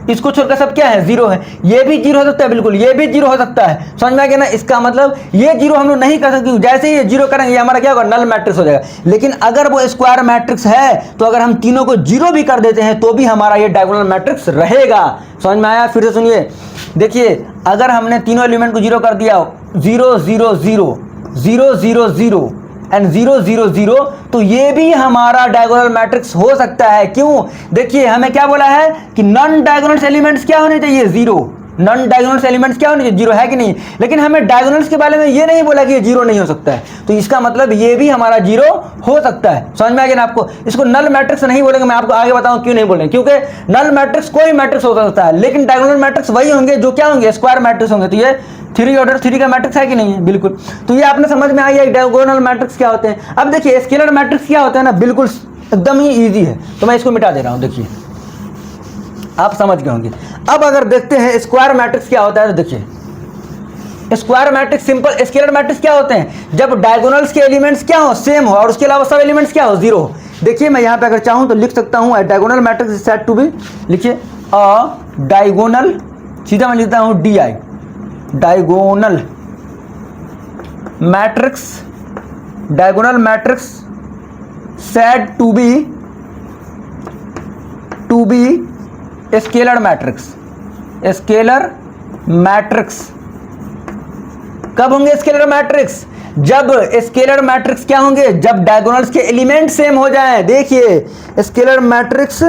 इसको छोड़कर सब क्या है, जीरो है। ये भी जीरो हो सकता है, बिल्कुल, ये भी जीरो हो सकता है। समझ में आ गया ना। इसका मतलब ये जीरो हम लोग नहीं कर सकते, जैसे ये जीरो करेंगे ये हमारा क्या होगा, नल मैट्रिक्स हो जाएगा। लेकिन अगर वो स्क्वायर मैट्रिक्स है तो अगर हम तीनों को जीरो भी कर देते हैं तो भी हमारा ये डायगोनल मैट्रिक्स रहेगा। समझ में आया, फिर से सुनिए। देखिए अगर हमने तीनों एलिमेंट को जीरो कर दिया, 0 0 0 0 0 0 एंड 0 0 0, तो ये भी हमारा डायगोनल मैट्रिक्स हो सकता है। क्यों, देखिए हमें क्या बोला है कि नॉन डायगोनल्स एलिमेंट्स क्या होने चाहिए, जीरो। नॉन डायगोनल्स एलिमेंट्स क्या होने चाहिए, जीरो, है कि नहीं। लेकिन हमें डायगोनल्स के बारे में ये नहीं बोला कि ये जीरो नहीं हो सकता है, तो इसका मतलब ये भी हमारा जीरो हो सकता है। समझ में आ गया ना आपको। इसको नल मैट्रिक्स नहीं बोलेंगे, मैं आपको आगे बताऊं क्यों नहीं बोलेंगे। क्योंकि नल मैट्रिक्स कोई मैट्रिक्स हो सकता है, लेकिन डायगोनल मैट्रिक्स वही होंगे जो क्या होंगे, स्क्वायर मैट्रिक्स होंगे। तो ये 3 ऑर्डर 3 का मैट्रिक्स है कि नहीं है, बिल्कुल। तो ये आपने समझ में आया डायगोनल मैट्रिक्स क्या होते हैं। अब देखिए स्केलर मैट्रिक्स क्या होता है ना, बिल्कुल एकदम ही इजी है, तो मैं इसको मिटा दे रहा हूं। देखिए आप समझ गए होंगे। अब अगर देखते हैं स्क्वायर मैट्रिक्स क्या होता है, तो देखिए square matrix simple. Scalar matrix क्या होते हैं, जब डायगोनल्स के एलिमेंट्स क्या हो, सेम हो, और उसके अलावा सब एलिमेंट्स क्या हो, जीरो हो। देखिए मैं यहां पे अगर चाहूं तो लिख सकता हूं diagonal matrix is said to be, लिखिए अ डायगोनल, सीधा मैं लिखता हूं DI, diagonal matrix, diagonal matrix said to be scalar matrix. Scalar matrix कब होंगे स्केलर मैट्रिक्स, जब स्केलर मैट्रिक्स क्या होंगे, जब डायगोनल्स के एलिमेंट सेम हो जाएं। देखिए scalar matrix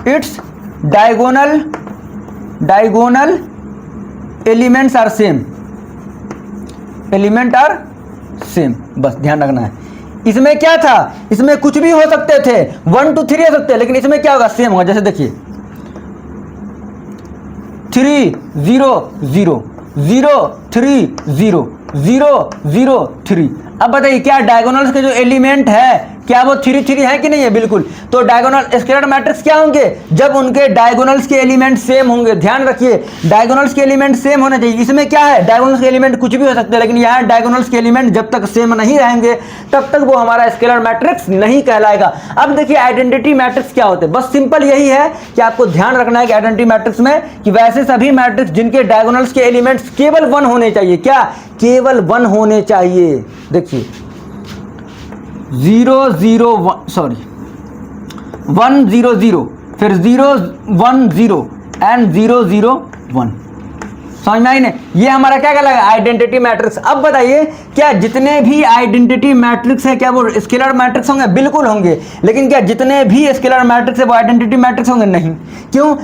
it's diagonal elements are same, element are same, बस ध्यान रखना है। इसमें क्या था, इसमें कुछ भी हो सकते थे, 1 2 3 हो सकते हैं, लेकिन इसमें क्या होगा, सेम होगा। जैसे देखिए 3 0 0 0 3 0 0 0 3। अब बताइए क्या डायगोनल्स के जो एलिमेंट है क्या वो 3 3 है कि नहीं है, बिल्कुल। तो डायगोनल स्केलर मैट्रिक्स क्या होंगे, जब उनके डायगोनल्स के एलिमेंट सेम होंगे। ध्यान रखिए डायगोनल्स के एलिमेंट सेम होने चाहिए। इसमें क्या है, डायगोनल्स के एलिमेंट कुछ भी हो सकते हैं, लेकिन यहाँ डायगोनल्स के एलिमेंट जब तक सेम नहीं रहेंगे तब तक वो हमारा स्केलर मैट्रिक्स नहीं कहलाएगा। अब देखिए आइडेंटिटी मैट्रिक्स क्या होते हैं, बस सिंपल यही है कि आपको ध्यान रखना है कि आइडेंटिटी मैट्रिक्स में कि वैसे सभी मैट्रिक्स जिनके डायगोनल्स के एलिमेंट्स केवल 1 होने चाहिए, क्या, केवल 1 होने चाहिए। देखिए 0 0 1 सॉरी 1 0 0, फिर 0 1 0 एंड 0 0 1। समझ में आई नहीं, ये हमारा क्या कहलाएगा, आइडेंटिटी मैट्रिक्स। अब बताइए क्या जितने भी आइडेंटिटी मैट्रिक्स है क्या वो स्केलर मैट्रिक्स होंगे, बिल्कुल होंगे। लेकिन क्या जितने भी स्केलर मैट्रिक्स है वो आइडेंटिटी मैट्रिक्स होंगे, नहीं। क्यों,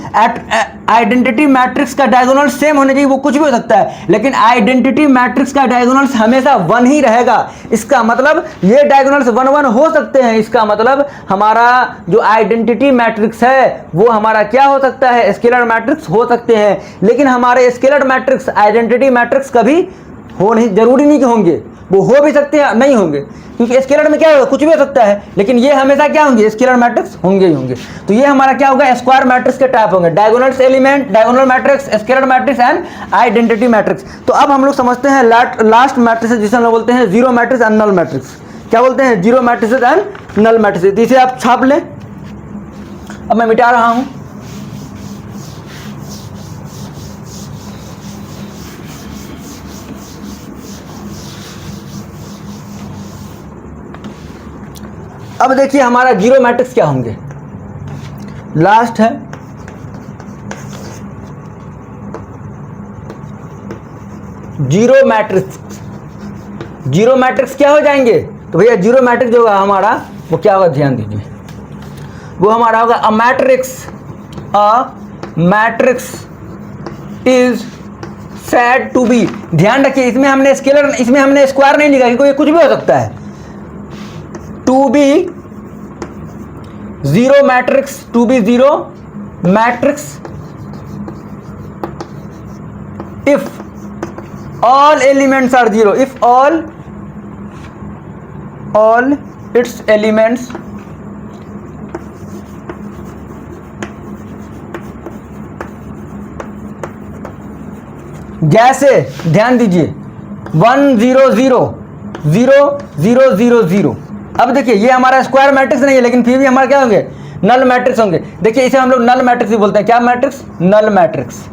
आइडेंटिटी मैट्रिक्स का डायगोनल सेम होने चाहिए, वो कुछ भी हो सकता है, लेकिन आइडेंटिटी मैट्रिक्स का डायगोनल हमेशा 1 ही रहेगा। इसका मतलब ये डायगोनल्स 1 1 हो सकते हैं, इसका मतलब हमारा जो आइडेंटिटी मैट्रिक्स है वो हमारा क्या हो सकता है, स्केलर मैट्रिक्स हो सकते हैं। लेकिन हमारे स्केलर मैट्रिक्स, आइडेंटिटी मैट्रिक्स कभी हो नहीं, जरूरी नहीं कि होंगे, वो हो भी सकते हैं नहीं होंगे, क्योंकि स्केलर में क्या होगा, कुछ भी हो सकता है, लेकिन ये हमेशा क्या होंगे, स्केलर मैट्रिक्स होंगे ही होंगे। तो ये हमारा क्या होगा, स्क्वायर मैट्रिक्स के टाइप होंगे, diagonal element, diagonal matrix, scalar matrix and identity matrix. तो अब हम लोग समझते हैं लास्ट मैट्रिक्स जिसे हम लोग बोलते हैं zero matrix and null matrix. क्या बोलते हैं, zero matrix and null matrix. इसे आप छाप लें, अब मैं मिटा रहा हूं। अब देखिए हमारा जीरो मैट्रिक्स क्या होंगे, लास्ट है जीरो मैट्रिक्स। जीरो मैट्रिक्स क्या हो जाएंगे, तो भैया जीरो मैट्रिक्स जो होगा हमारा वो क्या होगा, ध्यान दीजिए, वो हमारा होगा a matrix is said to be. ध्यान रखिए इसमें हमने स्केलर, इसमें हमने स्क्वायर नहीं लिखा, क्योंकि कुछ भी हो सकता है। To be zero matrix, to be zero matrix if all elements are zero, if all its elements जैसे, ध्यान दीजिए 1 0 0 0 0 0 0। अब देखिए ये हमारा स्क्वायर मैट्रिक्स नहीं है, लेकिन फिर भी हमारे क्या होंगे, नल मैट्रिक्स होंगे। देखिए इसे हम लोग नल मैट्रिक्स भी बोलते हैं। क्या matrix, null matrix,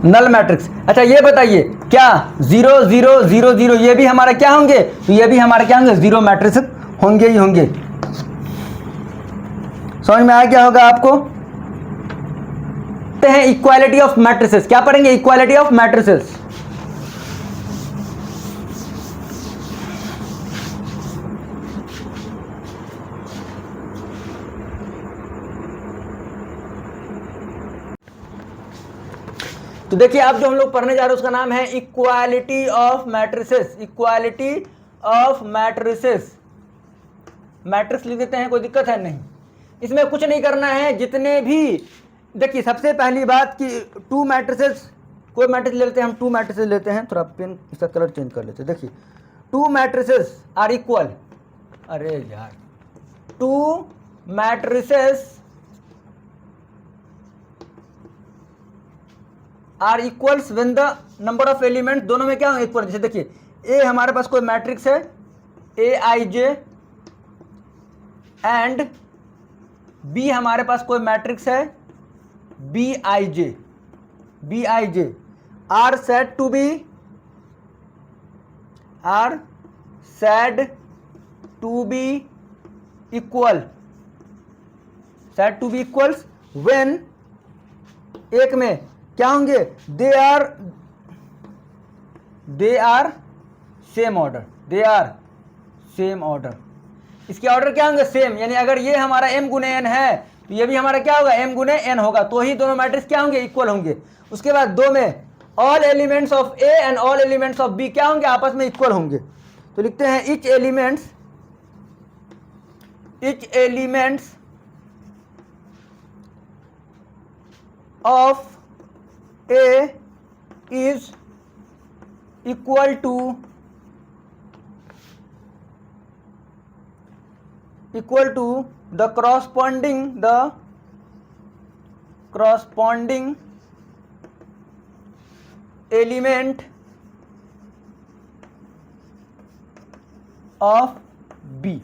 null matrix. अच्छा ये बताइए क्या 0 0 0 0 ये भी हमारा क्या होंगे, तो ये भी हमारे क्या होंगे, जीरो मैट्रिक्स होंगे ही होंगे। समझ में आ गया होगा आपको। हैं इक्वालिटी ऑफ मैट्रिसेस, क्या पढ़ेंगे, इक्वालिटी ऑफ मैट्रिसेस। तो देखिए अब जो हम लोग पढ़ने जा रहे हैं उसका नाम है equality of matrices. Equality of matrices, matrix लिख देते हैं, कोई दिक्कत है नहीं, इसमें कुछ नहीं करना है। जितने भी, देखिए सबसे पहली बात कि टू मैट्रिसेस, कोई मैट्रिक्स ले लेते हैं हम, टू मैट्रिसेस लेते हैं, थोड़ा पेन इसका कलर चेंज कर लेते हैं। देखिए टू मैट्रिसेस आर इक्वल, अरे यार, two matrices are equals when the number of element, दोनों में क्या होंगे, इक्वल। जैसे देखिए ए हमारे पास कोई मैट्रिक्स है, ए आई जे, एंड बी हमारे पास कोई मैट्रिक्स है, B I J, B I J are said to be, are said to be equal, said to be equals when, एक में क्या होंगे, they are same order, they are same order. इसके ऑर्डर क्या होंगे, सेम, यानी अगर ये हमारा m गुने n है तो ये भी हमारा क्या होगा, m गुने n होगा, तो ही दोनों मैट्रिक्स क्या होंगे, इक्वल होंगे। उसके बाद दो में all elements of a and all elements of b क्या होंगे, आपस में इक्वल होंगे। तो लिखते हैं etch elements of a is equal to the corresponding element of b।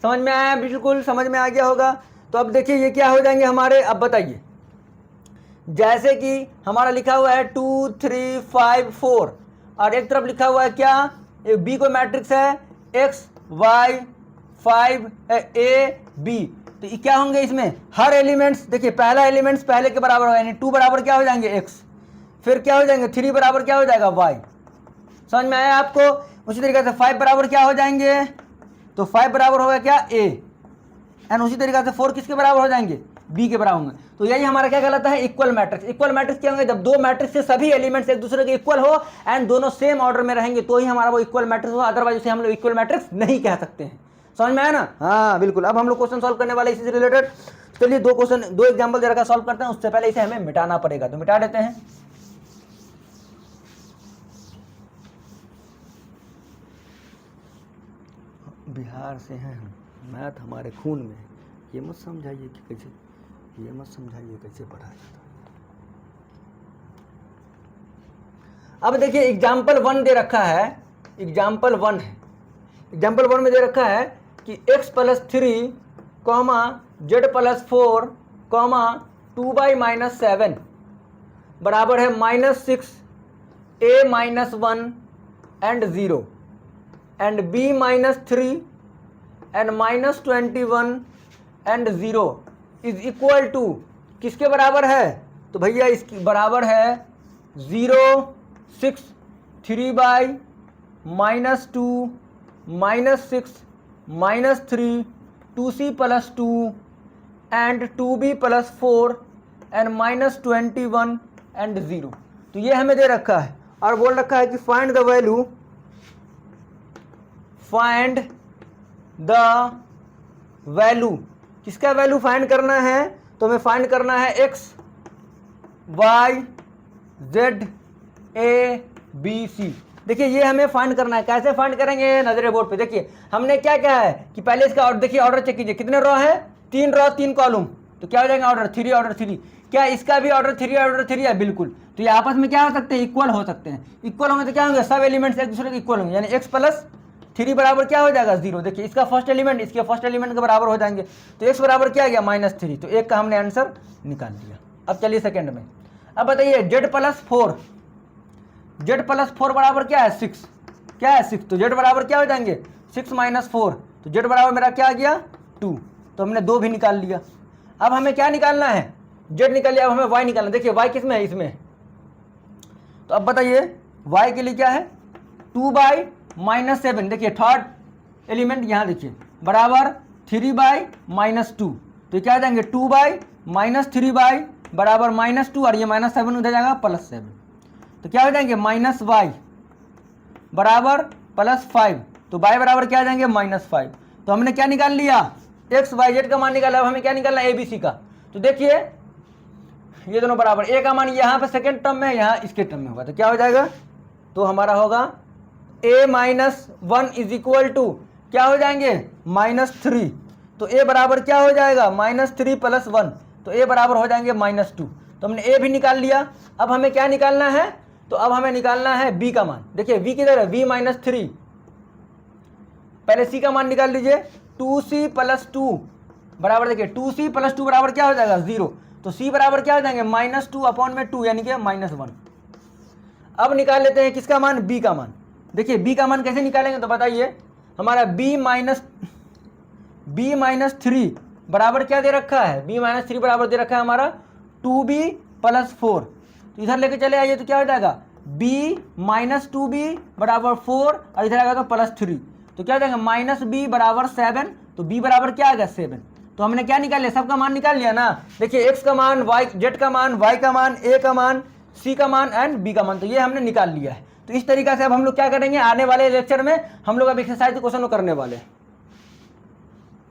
समझ में आया, बिल्कुल समझ में आ गया होगा। तो अब देखिए ये क्या हो जाएंगे हमारे, अब बताइए, जैसे कि हमारा लिखा हुआ है 2 3 5 4 और एक तरफ लिखा हुआ है क्या, बी को मैट्रिक्स है x y 5 a b, तो ये क्या होंगे, इसमें हर एलिमेंट्स, देखिए पहला एलिमेंट्स पहले के बराबर होगा, यानी 2 बराबर क्या हो जाएंगे x, फिर क्या हो जाएंगे 3 बराबर क्या हो जाएगा y। समझ में आया आपको। उसी तरीके से 5 बराबर क्या हो जाएंगे, तो 5 बराबर होगा क्या a, एंड उसी तरीके से 4 किसके बराबर हो जाएंगे, बी के बराबर होंगे। तो यही हमारा क्या कहलाता है, इक्वल मैट्रिक्स। इक्वल मैट्रिक्स क्या होंगे, जब दो मैट्रिक्स के सभी एलिमेंट्स एक दूसरे के इक्वल हो एंड दोनों सेम ऑर्डर में रहेंगे तो ही हमारा वो इक्वल मैट्रिक्स हो, अदरवाइज उसे हम लोग इक्वल मैट्रिक्स नहीं कह सकते हैं। समझ में आया ना, हाँ बिल्कुल। अब हम लोग क्वेश्चन सॉल्व करने वाले इसी से रिलेटेड। चलिए दो क्वेश्चन, दो एग्जाम्पल दे रखा सॉल्व करते हैं, उससे पहले इसे हमें मिटाना पड़ेगा, तो मिटा देते हैं। बिहार से हैं हम, मैथ हमारे खून में है, ये मत समझाइए कि कैसे, ये मत समझाइए कैसे पढ़ा जाता है। अब देखिए एग्जाम्पल 1 दे रखा है, एग्जाम्पल 1 है, एग्जाम्पल 1 में दे रखा है कि x + 3, z + 4, 2y-7 बराबर है -6, a - 1 and 0 and b - 3 and -21 and 0 is equal to किसके बराबर है? तो भैया इसकी बराबर है 0, 6, 3/-2, -6, -3, 2c + 2 and 2b + 4 and -21 and 0। तो ये हमें दे रखा है और बोल रखा है कि find the value, find the value, किसका वैल्यू फाइंड करना है? तो हमें फाइंड करना है x, y, z, a, b, c। देखिए ये हमें फाइंड करना है, कैसे फाइंड करेंगे? नजरे बोर्ड पे देखिए, हमने क्या क्या है कि पहले इसका ऑर्डर देखिए, ऑर्डर चेक कीजिए, कितने रो है? 3 रो 3 कॉलम, तो क्या हो जाएगा? Order 3, order 3। क्या इसका भी ऑर्डर 3 है? बिल्कुल। तो ये आपस में क्या हो सकते हैं? इक्वल हो सकते हैं। इक्वल होंगे तो क्या होंगे? सब एलिमेंट्स एक दूसरे के इक्वल होंगे, यानी x + 3 बराबर क्या हो जाएगा? 0। देखिए इसका फर्स्ट एलिमेंट इसके फर्स्ट एलिमेंट के बराबर हो जाएंगे, तो x बराबर क्या आ गया? -3। तो एक का हमने आंसर निकाल लिया। अब चलिए सेकंड में, अब बताइए z + 4, z + 4 बराबर क्या है? 6। क्या है? 6। तो z बराबर क्या हो जाएंगे? 6 - 4, तो z बराबर मेरा क्या आ गया? 2। तो हमने 2 भी निकाल लिया। अब हमें क्या निकालना है? z निकाल लिया, अब हमें y निकालना। देखिए y किस में है? इसमें। तो अब बताइए y के लिए क्या है? 2/-7। देखिए थर्ड एलिमेंट यहाँ देखिए बराबर 3/-2, तो क्या आ जाएंगे? 2/-3 बराबर -2 और ये -7 उधर जाएगा +7, तो क्या हो जाएंगे? -y बराबर +5, तो y बराबर क्या आ जाएंगे? -5। तो हमने क्या निकाल लिया? x, y, z का मान निकाला। अब हमें क्या निकालना है? ABC का। तो देखिए ये दोनों बराबर, a का मान यहाँ पे सेकेंड टर्म में, यहाँ इसके टर्म में होगा, तो क्या हो जाएगा? तो हमारा होगा a - 1 इज इक्वल टू क्या हो जाएंगे? -3। तो a बराबर क्या हो जाएगा? -3 + 1, तो a बराबर हो जाएंगे -2। तो हमने a भी निकाल लिया। अब हमें क्या निकालना है? तो अब हमें निकालना है b का मान। देखिए v किधर है? v - 3। पहले c का मान निकाल लीजिए, 2c + 2 बराबर, देखिए 2c + 2 बराबर क्या हो जाएगा? 0। तो c बराबर क्या हो जाएंगे? -2/2 यानी कि -1। अब निकाल लेते हैं किसका मान? b का मान। देखिए b का मान कैसे निकालेंगे? तो बताइए, हमारा b - 3 बराबर क्या दे रखा है? b - 3 बराबर दे रखा है हमारा 2b + 4। तो इधर लेके चले आइए, तो क्या हो जाएगा? b - 2b बराबर 4 और इधर आएगा तो +3, तो क्या हो जाएगा? -b बराबर 7। तो b बराबर क्या आ गया? 7। तो हमने क्या निकाल लिया? सबका मान निकाल लिया ना। देखिए x का मान, y, z का मान, y का मान, a का मान, c का मान एंड b का मान, तो ये हमने निकाल लिया है। तो इस तरीके से अब हम लोग क्या करेंगे? आने वाले लेक्चर में हम लोग अब एक्सरसाइज क्वेश्चन करने वाले हैं।